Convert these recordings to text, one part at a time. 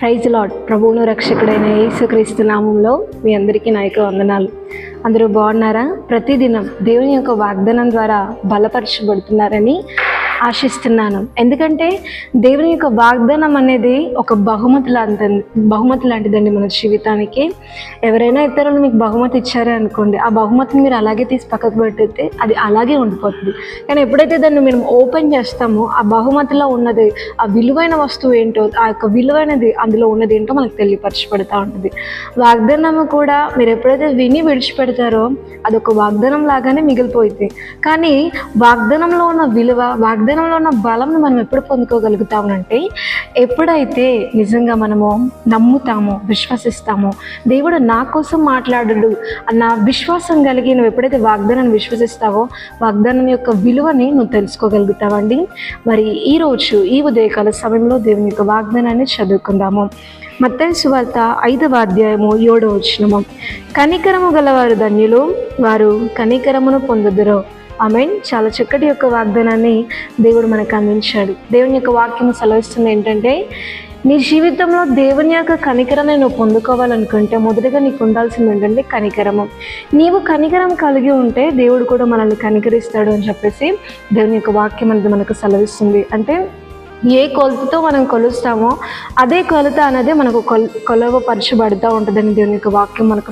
Praise lord. ప్రభువును రక్షకుడైన యేసుక్రీస్తు నామంలో మీ అందరికీ నా యొక్క వందనాలు. అందరూ బాగున్నారా? ప్రతిదినం దేవుని యొక్క వాగ్దానం ద్వారా బలపరచబడుతున్నారని ఆశిస్తున్నాను. ఎందుకంటే దేవుని యొక్క వాగ్దానం అనేది ఒక బహుమతి లాంటిదండి మన జీవితానికి. ఎవరైనా ఇతరులు మీకు బహుమతి ఇచ్చారే అనుకోండి, ఆ బహుమతిని మీరు అలాగే తీసి పక్కకు పెట్టితే అది అలాగే ఉండిపోతుంది. కానీ ఎప్పుడైతే దాన్ని మేము ఓపెన్ చేస్తామో ఆ బహుమతిలో ఉన్నది, ఆ విలువైన వస్తువు ఏంటో, ఆ యొక్క విలువైనది అందులో ఉన్నది ఏంటో మనకు తెలియపరచబడుతూ ఉంటుంది. వాగ్దానము కూడా మీరు ఎప్పుడైతే విని విడిచిపెడతారో అదొక వాగ్దానం లాగానే మిగిలిపోయింది. కానీ వాగ్దానంలో ఉన్న విలువ, వాగ్దానంలో ఉన్న బలంను మనం ఎప్పుడు పొందుకోగలుగుతామంటే ఎప్పుడైతే నిజంగా మనము నమ్ముతామో, విశ్వసిస్తామో, దేవుడు నా కోసం మాట్లాడడు అన్న విశ్వాసం కలిగి నువ్వు ఎప్పుడైతే వాగ్దానాన్ని విశ్వసిస్తావో వాగ్దానం యొక్క విలువని నువ్వు తెలుసుకోగలుగుతావండి. మరి ఈరోజు ఈ ఉదయకాల సమయంలో దేవుని యొక్క వాగ్దానాన్ని చదువుకుందాము. మత్తయి సువార్త 5వ అధ్యాయము 7వ వచనము. కనికరము గలవారు ధన్యులు, వారు కనికరమును పొందుదురు. ఆమేన్. చాలా చక్కటి యొక్క వాగ్దానాన్ని దేవుడు మనకు అందించాడు. దేవుని యొక్క వాక్యం సెలవిస్తుంది ఏంటంటే, నీ జీవితంలో దేవుని యొక్క కనికరాన్ని నువ్వు పొందుకోవాలనుకుంటే మొదటగా నీకు ఉండాల్సింది ఏంటంటే కనికరము. నీవు కనికరం కలిగి ఉంటే దేవుడు కూడా మనల్ని కనికరిస్తాడు అని చెప్పేసి దేవుని యొక్క వాక్యం అనేది మనకు సెలవిస్తుంది. అంటే ఏ కొలతతో మనం కొలుస్తామో అదే కొలత అనేది మనకు కొలవపరచబడుతూ ఉంటుందని దేవుని యొక్క వాక్యం మనకు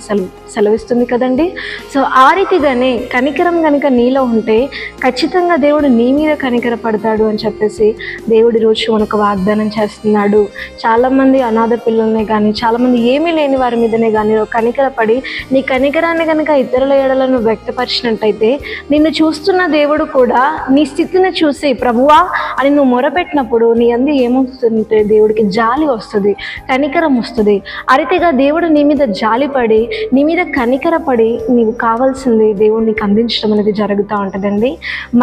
సెలవిస్తుంది కదండి. సో ఆ రీతిగానే కనికరం కనుక నీలో ఉంటే ఖచ్చితంగా దేవుడు నీ మీద కనికర పడతాడు అని చెప్పేసి దేవుడి రోజు మనకు వాగ్దానం చేస్తున్నాడు. చాలామంది అనాథ పిల్లల్ని కానీ, చాలామంది ఏమీ లేని వారి మీదనే కానీ కనికరపడి నీ కనికరాన్ని కనుక ఇతరుల ఎడలను వ్యక్తపరిచినట్టయితే నిన్ను చూస్తున్న దేవుడు కూడా నీ స్థితిని చూసి ప్రభువా అని నువ్వు మొరపెట్టినప్పుడు నీ అందు ఏమొస్తుంటే దేవుడికి జాలి వస్తుంది, కనికరం వస్తుంది. ఆ రీతిగా దేవుడు నీ మీద జాలిపడి, నీ మీద కనికరపడి నీవు కావాల్సింది దేవుడు నీకు అందించడం అనేది జరుగుతూ ఉంటుందండి.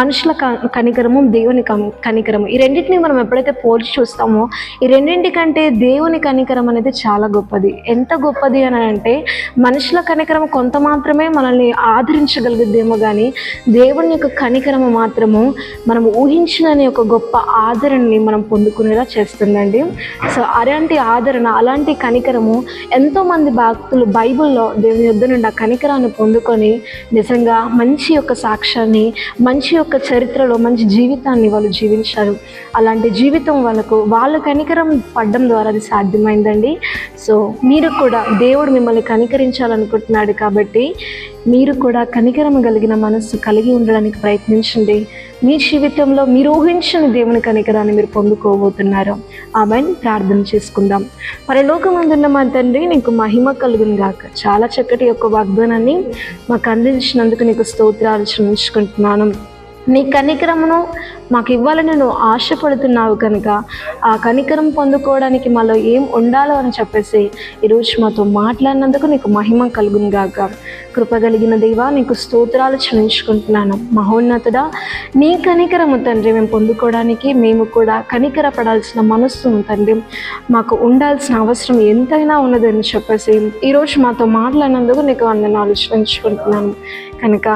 మనుషుల కనికరము, దేవుని కనికరము, ఈ రెండింటిని మనం ఎప్పుడైతే పోల్చి చూస్తామో ఈ రెండింటికంటే దేవుని కనికరం అనేది చాలా గొప్పది. ఎంత గొప్పది అని అంటే మనుషుల కనికరం కొంత మాత్రమే మనల్ని ఆదరించగలుగుద్దేమో కానీ దేవుని యొక్క కనికరము మాత్రము మనం ఊహించినని ఒక గొప్ప ఆదరణని మనం పొందుకునేలా చేస్తుందండి. సో అలాంటి ఆదరణ, అలాంటి కనికరము ఎంతోమంది భక్తులు బైబిల్లో దేవుని యొద్ద నుండి ఆ కనికరాన్ని పొందుకొని నిజంగా మంచి యొక్క సాక్ష్యాన్ని, మంచి యొక్క చరిత్రలో మంచి జీవితాన్ని వాళ్ళు జీవించారు. అలాంటి జీవితం వాళ్ళ కనికరం పడడం ద్వారా అది సాధ్యమైందండి. సో మీరు కూడా దేవుడు మిమ్మల్ని కనికరించాలనుకుంటున్నాడు కాబట్టి మీరు కూడా కనికరం కలిగిన మనస్సు కలిగి ఉండడానికి ప్రయత్నించండి. మీ జీవితంలో మీరు ఊహించని దేవుని కనికరాన్ని మీరు పొందుకోబోతున్నారు. ఆమేన్. ప్రార్థన చేసుకుందాం. పరలోకమందున్న మా తండ్రి, నీకు మహిమ కలుగును గాక. చాలా చక్కటి యొక్క వాగ్దానాన్ని మాకు అందించినందుకు నీకు స్తోత్రాలు చెల్లించుకుంటున్నాను. నీ కనికరమును మాకు ఇవ్వాలని నువ్వు ఆశపడుతున్నావు కనుక ఆ కనికరం పొందుకోవడానికి మాలో ఏం ఉండాలో అని చెప్పేసి ఈరోజు మాతో మాట్లాడినందుకు నీకు మహిమ కలుగును గాక. కృపగలిగిన దేవా, నీకు స్తోత్రాలు చెల్లించుకుంటున్నాను. మహోన్నతుడా, నీ కనికరము తండ్రి మేము పొందుకోవడానికి మేము కూడా కనికర పడాల్సిన మనస్సును తండ్రి మాకు ఉండాల్సిన అవసరం ఎంతైనా ఉన్నదని చెప్పేసి ఈరోజు మాతో మాట్లాడినందుకు నీకు వందనాలు చెల్లించుకుంటున్నాను. కనుక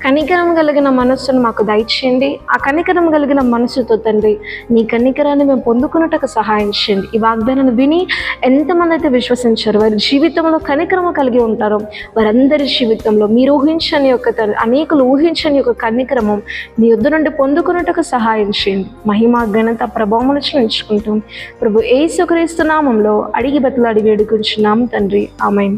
కనికరం కలిగిన మనస్సును మాకు దయచేయండి. ఆ కనికరం కలిగిన మనసుతో తండ్రి నీ కనికరాన్ని మేము పొందుకున్నట్టుకు సహాయం చేయండి. ఈ వాగ్దానాన్ని విని ఎంతమంది అయితే విశ్వసించారు, వారి జీవితంలో కనికరము కలిగి ఉంటారో వారందరి జీవితంలో మీరు ఊహించని యొక్క అనేకులు ఊహించని యొక్క కనికరము నీ యొద్ద నుండి పొందుకున్నట్టుకు సహాయం చేయండి. మహిమ, ఘనత, ప్రభావములు చెల్లించుకుంటాం ప్రభు యేసుక్రీస్తు నామంలో అడిగి వేడుకుంటున్నాం తండ్రి. ఆమేన్.